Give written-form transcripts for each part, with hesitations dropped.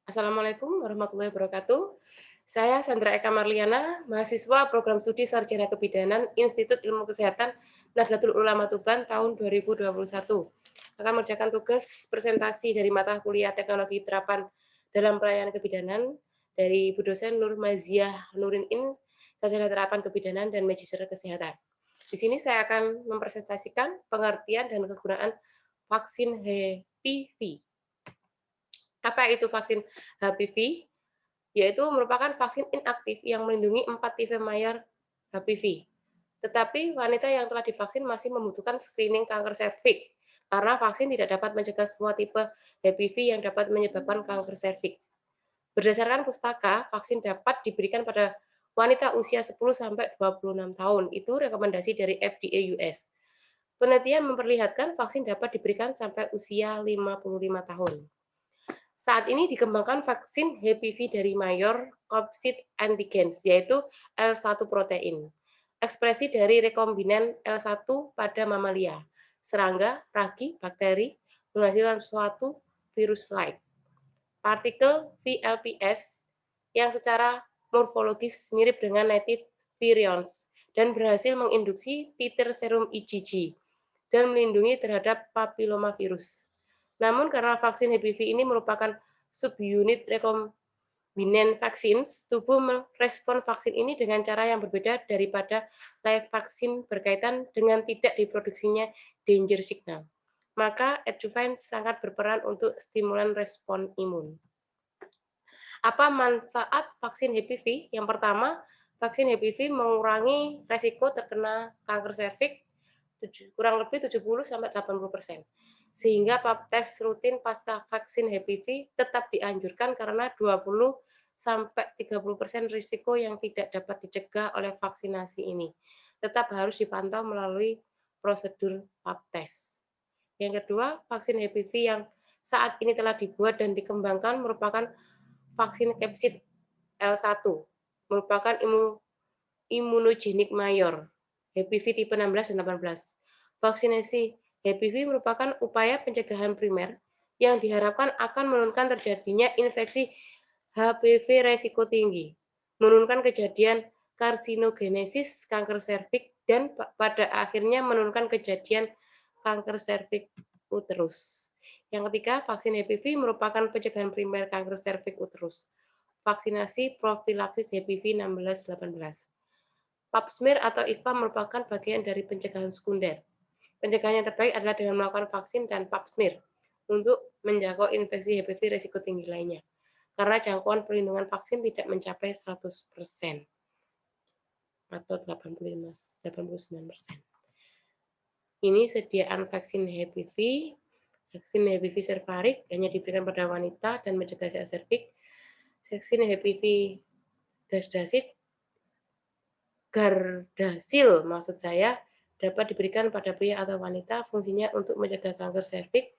Assalamualaikum warahmatullahi wabarakatuh. Saya Sandra Eka Marliana, mahasiswa program studi Sarjana Kebidanan Institut Ilmu Kesehatan Nahdlatul Ulama Tuban tahun 2021. Akan mengerjakan tugas presentasi dari mata kuliah Teknologi Terapan dalam Pelayanan Kebidanan dari Bu dosen Nur Maziah Nurin In, Sarjana Terapan Kebidanan dan Magister Kesehatan. Di sini saya akan mempresentasikan pengertian dan kegunaan vaksin HPV. Apa itu vaksin HPV? Yaitu merupakan vaksin inaktif yang melindungi 4 tipe mayor HPV. Tetapi wanita yang telah divaksin masih membutuhkan screening kanker serviks karena vaksin tidak dapat mencegah semua tipe HPV yang dapat menyebabkan kanker serviks. Berdasarkan pustaka, vaksin dapat diberikan pada wanita usia 10 sampai 26 tahun. Itu rekomendasi dari FDA US. Penelitian memperlihatkan vaksin dapat diberikan sampai usia 55 tahun. Saat ini dikembangkan vaksin HPV dari mayor capsid antigens, yaitu L1 protein. Ekspresi dari rekombinan L1 pada mamalia, serangga, ragi, bakteri, menghasilkan suatu virus lain. Partikel VLPS yang secara morfologis mirip dengan native virions dan berhasil menginduksi titer serum IgG dan melindungi terhadap papilomavirus. Namun karena vaksin HPV ini merupakan subunit rekombinan vaccines, tubuh merespon vaksin ini dengan cara yang berbeda daripada live vaksin berkaitan dengan tidak diproduksinya danger signal. Maka adjuvan sangat berperan untuk stimulan respon imun. Apa manfaat vaksin HPV? Yang pertama, vaksin HPV mengurangi resiko terkena kanker serviks kurang lebih 70-80%. Sehingga pap tes rutin pasca vaksin HPV tetap dianjurkan karena 20-30% risiko yang tidak dapat dicegah oleh vaksinasi ini. Tetap harus dipantau melalui prosedur pap tes. Yang kedua, vaksin HPV yang saat ini telah dibuat dan dikembangkan merupakan vaksin capsid L1, merupakan imunogenik mayor, HPV tipe 16 dan 18. Vaksinasi HPV merupakan upaya pencegahan primer yang diharapkan akan menurunkan terjadinya infeksi HPV resiko tinggi, menurunkan kejadian karsinogenesis kanker serviks, dan pada akhirnya menurunkan kejadian kanker serviks uterus. Yang ketiga, vaksin HPV merupakan pencegahan primer kanker serviks uterus. Vaksinasi profilaksis HPV 16-18. Pap smear atau IVA merupakan bagian dari pencegahan sekunder. Pencegahan yang terbaik adalah dengan melakukan vaksin dan pap smear untuk menjangkau infeksi HPV risiko tinggi lainnya. Karena jangkauan perlindungan vaksin tidak mencapai 100% atau 89%. Ini sediaan vaksin HPV. Vaksin HPV Cervarix hanya diberikan pada wanita dan mencegah serviks. Vaksin HPV Gardasil maksud saya dapat diberikan pada pria atau wanita, fungsinya untuk mencegah kanker serviks,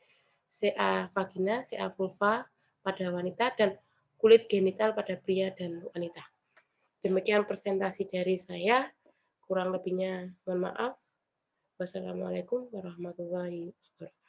CA vagina, CA vulva pada wanita, dan kulit genital pada pria dan wanita. Demikian presentasi dari saya, kurang lebihnya mohon maaf. Wassalamualaikum warahmatullahi wabarakatuh.